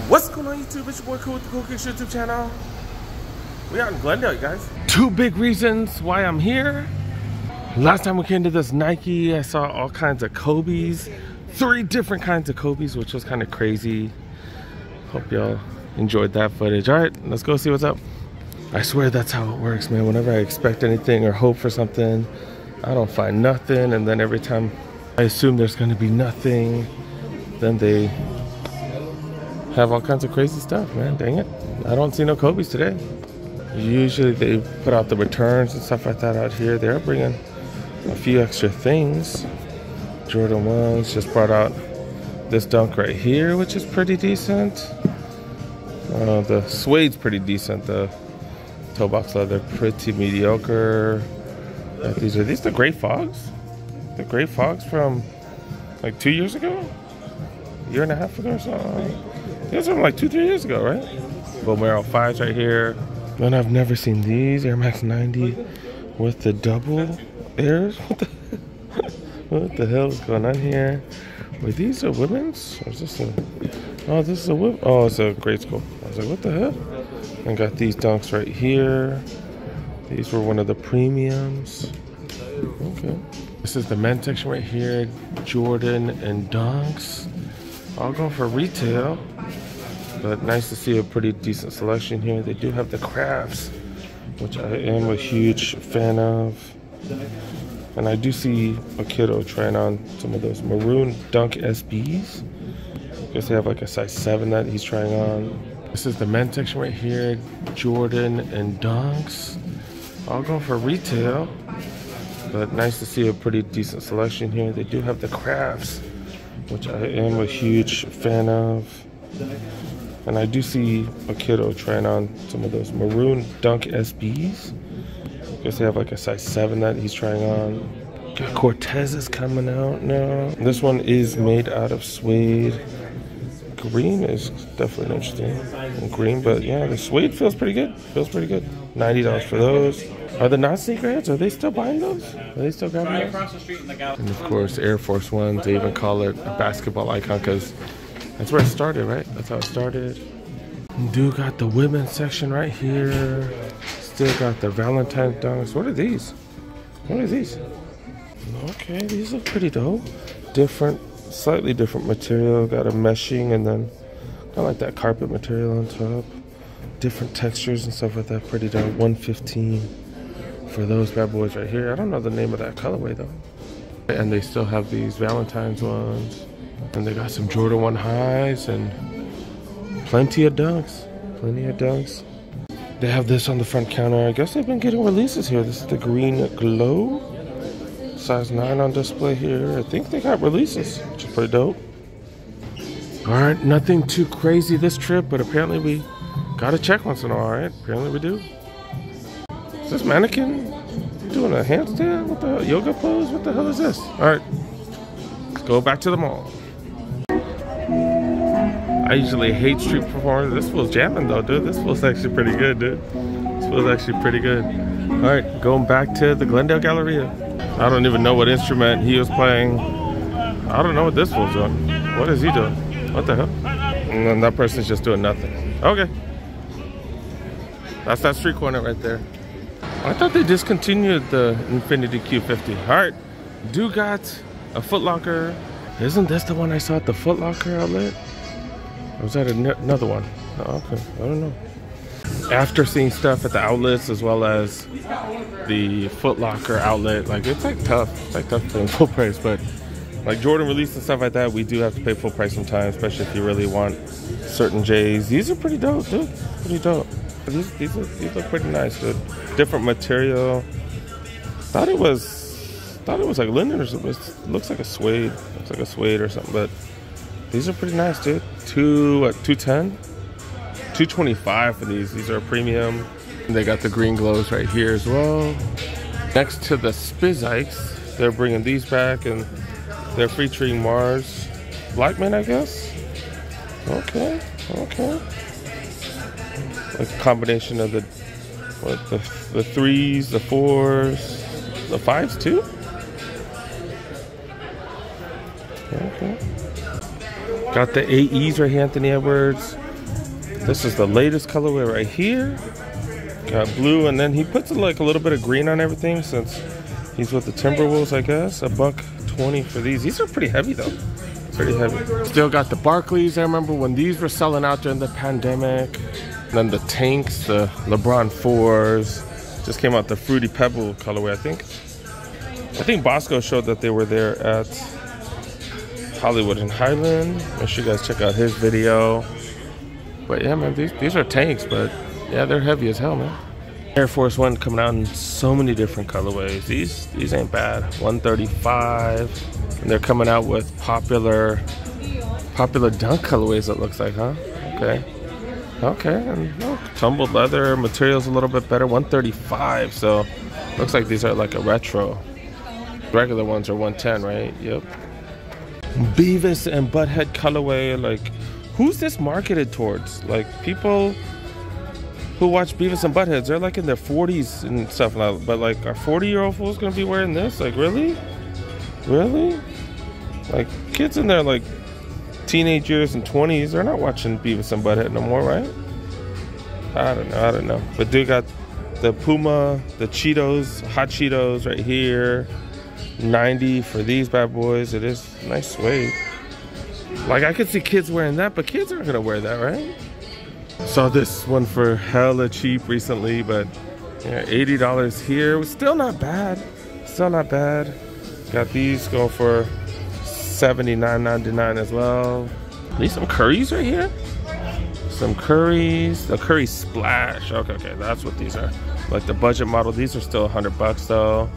What's going on YouTube? It's your boy Cool with the Cool Kicks YouTube channel. We out in Glendale, you guys. Two big reasons why I'm here. Last time we came to this Nike, I saw all kinds of Kobe's. 3 different kinds of Kobe's, which was kind of crazy. Hope y'all enjoyed that footage. All right, let's go see what's up. I swear that's how it works, man. Whenever I expect anything or hope for something, I don't find nothing. And then every time I assume there's gonna be nothing, then they have all kinds of crazy stuff, man. Dang it. I don't see no Kobe's today. Usually they put out the returns and stuff like that out here. They're bringing a few extra things. Jordan 1s just brought out this dunk right here, which is pretty decent. The suede's pretty decent. The toe box leather, pretty mediocre. These are the gray fogs? The gray fogs from like 2 years ago? A year and a half ago or so? These are from like 2-3 years ago, right? Bomero 5s right here. And I've never seen these. Air Max 90 with the double airs. What the hell is going on here? Wait, these are women's? Or is this a... Oh, this is a women. Oh, it's a grade school. I was like, what the hell? And got these dunks right here. These were one of the premiums. Okay. This is the men's section right here. Jordan and dunks. I'll go for retail. But nice to see a pretty decent selection here. They do have the crafts, which I am a huge fan of. And I do see a kiddo trying on some of those maroon Dunk SBs. I guess they have like a size 7 that he's trying on. This is the men's section right here. Jordan and dunks. I'll go for retail. But nice to see a pretty decent selection here. They do have the crafts, which I am a huge fan of. And I do see a kiddo trying on some of those maroon Dunk SBs. I guess they have like a size 7 that he's trying on. Got Cortez's coming out now. This one is made out of suede. Green is definitely interesting. And green, but yeah, the suede feels pretty good. Feels pretty good. $90 for those. Are the non-sneakerheads, are they still buying those? Are they still grabbing those? Across the street in the gallery. And of course, Air Force Ones. They even call it a basketball icon because that's where it started, right? That's how it started. Do got the women's section right here. Still got the Valentine dunks. What are these? What are these? Okay, these look pretty dope. Different, slightly different material. Got a meshing and then kind of like that carpet material on top. Different textures and stuff like that. Pretty dope. $115 for those bad boys right here. I don't know the name of that colorway though. And they still have these Valentine's ones. And they got some Jordan 1 highs and plenty of dunks. Plenty of dunks. They have this on the front counter. I guess they've been getting releases here. This is the Green Glow. Size 9 on display here. I think they got releases, which is pretty dope. Alright, nothing too crazy this trip, but apparently we gotta check once in a while, right? Apparently we do. Is this mannequin doing a handstand? What the hell? Yoga pose? What the hell is this? Alright, let's go back to the mall. I usually hate street performers. This feels jamming though, dude. This feels actually pretty good, dude. This feels actually pretty good. Alright, going back to the Glendale Galleria. I don't even know what instrument he was playing. I don't know what this fool's doing. What is he doing? What the hell? And then that person's just doing nothing. Okay. That's that street corner right there. I thought they discontinued the Infinity Q50. Alright, do got a Foot Locker. Isn't this the one I saw at the Foot Locker outlet? Or was that another one? Oh, okay, I don't know. After seeing stuff at the outlets as well as the Foot Locker outlet, like it's like tough. It's like tough paying full price, but like Jordan release and stuff like that, we do have to pay full price sometimes, especially if you really want certain J's. These are pretty dope, dude. Pretty dope. These look pretty nice, dude. Different material. Thought it was like linen or something. It looks like a suede. Looks like a suede or something, but these are pretty nice, dude. $210? $225 for these. These are premium. And they got the green glows right here as well. Next to the Spizikes, they're bringing these back and they're featuring Mars Blackman, I guess. Okay, okay. Like a combination of the 3s, the 4s, the 5s too. Okay. Got the AEs right here, Anthony Edwards. This is the latest colorway right here. Got blue, and then he puts like a little bit of green on everything since he's with the Timberwolves, I guess. $1.20 for these. These are pretty heavy though. Pretty heavy. Still got the Barclays. I remember when these were selling out during the pandemic. And then the Tanks, the LeBron 4s. Just came out the Fruity Pebble colorway, I think. I think Bossco showed that they were there at Hollywood and Highland. Make sure you guys check out his video. But yeah, man, these are Tanks, but yeah, they're heavy as hell, man. Air Force One coming out in so many different colorways. These ain't bad. $135, and they're coming out with popular dunk colorways. It looks like, huh? Okay, and look, tumbled leather materials a little bit better. $135, so looks like these are like a retro. Regular ones are $110, right? Yep. Beavis and Butthead colorway, like. Who's this marketed towards? Like, people who watch Beavis and Buttheads, they're like in their 40s and stuff. But like, are 40-year-old fools gonna be wearing this? Like, really? Really? Like, kids in their like teenage years and 20s, they're not watching Beavis and Butthead no more, right? I don't know. But dude got the Puma, the Cheetos, hot Cheetos right here. $90 for these bad boys. It is nice suede. Like, I could see kids wearing that, but kids aren't gonna wear that, right? Saw this one for hella cheap recently, but yeah, $80 here. Still not bad. Still not bad. Got these going for $79.99 as well. These some Currys right here. Some Currys. The Curry Splash. Okay, that's what these are. Like the budget model. These are still $100 though.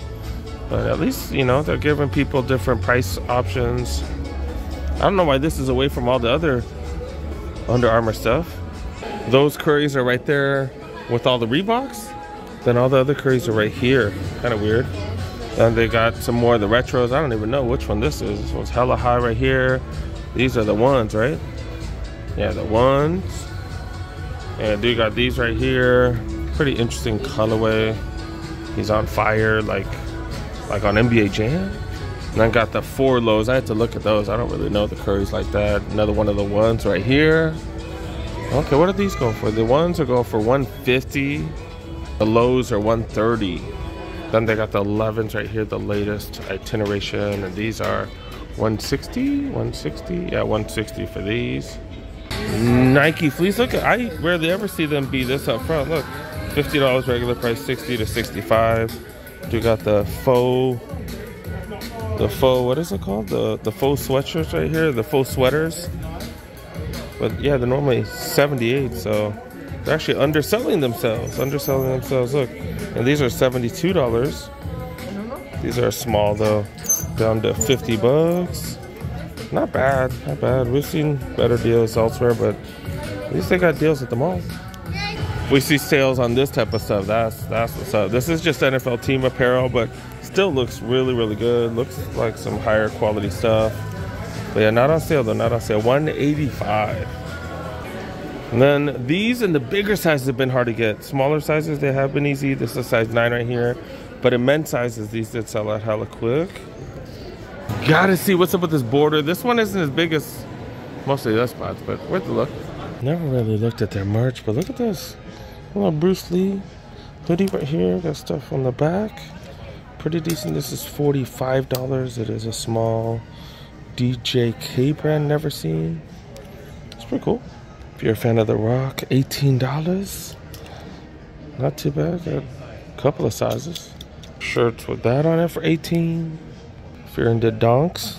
But at least, you know, they're giving people different price options. I don't know why this is away from all the other Under Armour stuff. Those Currys are right there with all the Reeboks. Then all the other Currys are right here. Kind of weird. Then they got some more of the retros. I don't even know which one this is. This one's hella high right here. These are the ones, right? Yeah, the ones. And dude got these right here. Pretty interesting colorway. He's on fire like on NBA Jam. And I got the 4 lows. I had to look at those. I don't really know the Currys like that. Another one of the ones right here. Okay, what are these going for? The ones are going for $150. The lows are $130. Then they got the 11s right here, the latest itineration, and these are $160. Yeah, $160 for these. Nike fleece. Look, I rarely ever see them be this up front. Look, $50 regular price, $60 to $65. You got the faux, what is it called? The faux sweatshirts right here, the faux sweaters. But yeah, they're normally $78, so they're actually underselling themselves. Look, and these are $72. These are small though, down to $50. Not bad. We've seen better deals elsewhere, but at least they got deals at the mall. We see sales on this type of stuff. That's what's up. This is just NFL team apparel, but still looks really, really good. Looks like some higher quality stuff. But yeah, not on sale though, not on sale. $185. And then these and the bigger sizes have been hard to get. Smaller sizes, they have been easy. This is size 9 right here. But in men's sizes, these did sell out hella quick. Gotta see what's up with this border. This one isn't as big as most of the other spots, but worth a look. Never really looked at their merch, but look at this. A little Bruce Lee hoodie right here. Got stuff on the back. Pretty decent. This is $45. It is a small DJK brand, never seen. It's pretty cool. If you're a fan of The Rock, $18. Not too bad. Got a couple of sizes. Shirts with that on it for $18. If you're into donks,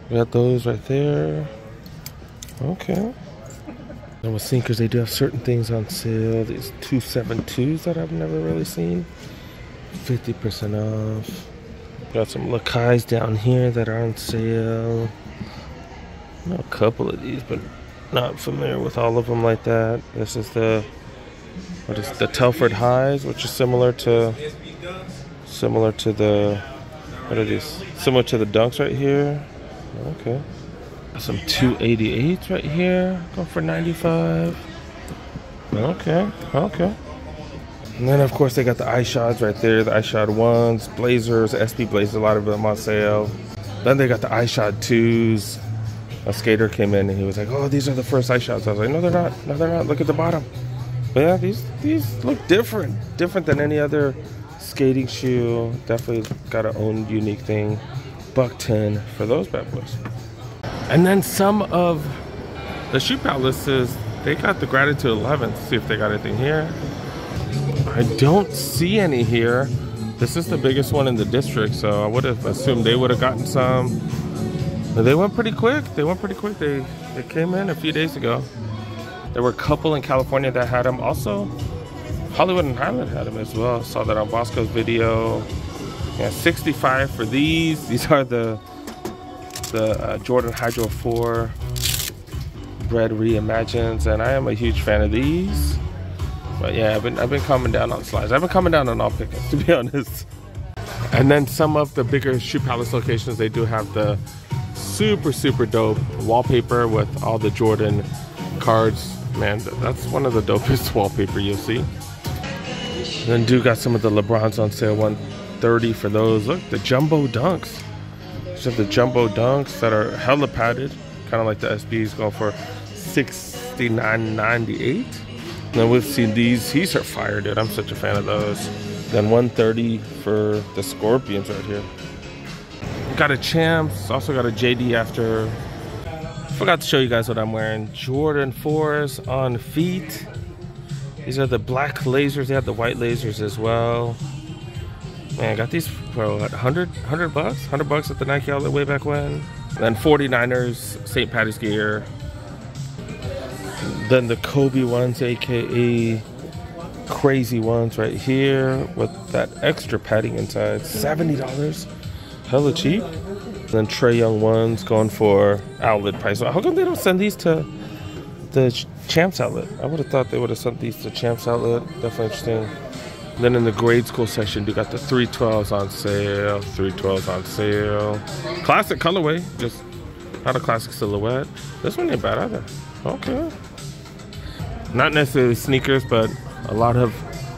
we got those right there. Okay. And with sneakers, they do have certain things on sale. These 272s that I've never really seen. 50% off. Got some Lakais down here that are on sale. I know a couple of these, but not familiar with all of them like that. This is the Telford Highs, which is similar to the, what are these? Similar to the Dunks right here. Okay. Some 288s right here, going for $95. Okay. And then of course they got the iShods right there, the iShod 1s, Blazers, SB Blazers, a lot of them on sale. Then they got the iShod 2s. a skater came in and he was like, "Oh, these are the first ice shots." I was like, "No, they're not. No, they're not. Look at the bottom." But yeah, these look different than any other skating shoe. Definitely got an own unique thing. $110 for those bad boys. And then some of the shoe palaces, they got the Gratitude 11. Let's see if they got anything here. I don't see any here. This is the biggest one in the district, so I would have assumed they would have gotten some. But they went pretty quick. They came in a few days ago. There were a couple in California that had them. Also, Hollywood and Highland had them as well. Saw that on Bosco's video. Yeah, $65 for these. These are the Jordan Hydro 4 Bread Reimagines, and I am a huge fan of these. But yeah, I've been coming down on slides. I've been coming down on all pickups, to be honest. And then some of the bigger Shoe Palace locations, they do have the super dope wallpaper with all the Jordan cards. Man, that's one of the dopest wallpaper you'll see. And then do got some of the LeBrons on sale, $130 for those. Look, the jumbo dunks. These are the jumbo dunks that are hella padded, kind of like the SBs, going for $69.98. And then we've seen these are fire, dude. I'm such a fan of those. Then $130 for the Scorpions right here. Got a Champs, also got a JD after. Forgot to show you guys what I'm wearing. Jordan 4s on feet. These are the black lasers. They have the white lasers as well. Man, I got these for what, $100 bucks? $100 at the Nike outlet way back when. Then 49ers, St. Patty's gear. Then the Kobe ones, aka crazy ones right here with that extra padding inside. $70. Hella cheap. Then Trae Young ones going for outlet price. How come they don't send these to the Champs outlet? I would have thought they would have sent these to Champs outlet. Definitely interesting. Then in the grade school section, you got the 312s on sale. 312s on sale. Classic colorway, just not a classic silhouette. This one ain't bad either. Okay. Not necessarily sneakers, but a lot of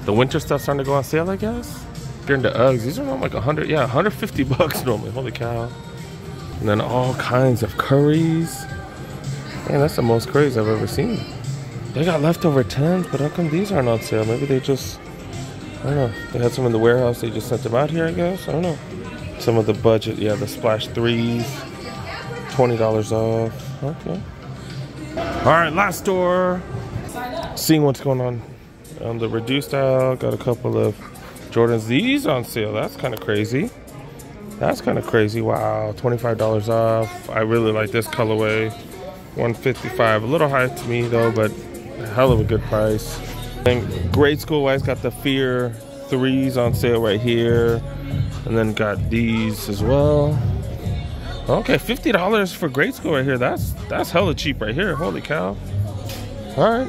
the winter stuff starting to go on sale, I guess. If you're into Uggs, these are around like $150 normally. Holy cow. And then all kinds of curries. Man, that's the most curries I've ever seen. They got leftover 10s, but how come these aren't on sale? Maybe they just, I don't know. They had some in the warehouse. They just sent them out here, I guess. I don't know. Some of the budget, yeah, the Splash 3s. $20 off. Okay. All right, last store. Seeing what's going on the reduced aisle. Got a couple of Jordans. These on sale. That's kind of crazy. That's kind of crazy. Wow, $25 off. I really like this colorway. $155. A little high to me though, but a hell of a good price. And grade school wise, got the Fear 3s on sale right here, and then got these as well. Okay, $50 for grade school right here. That's hella cheap right here. Holy cow. All right.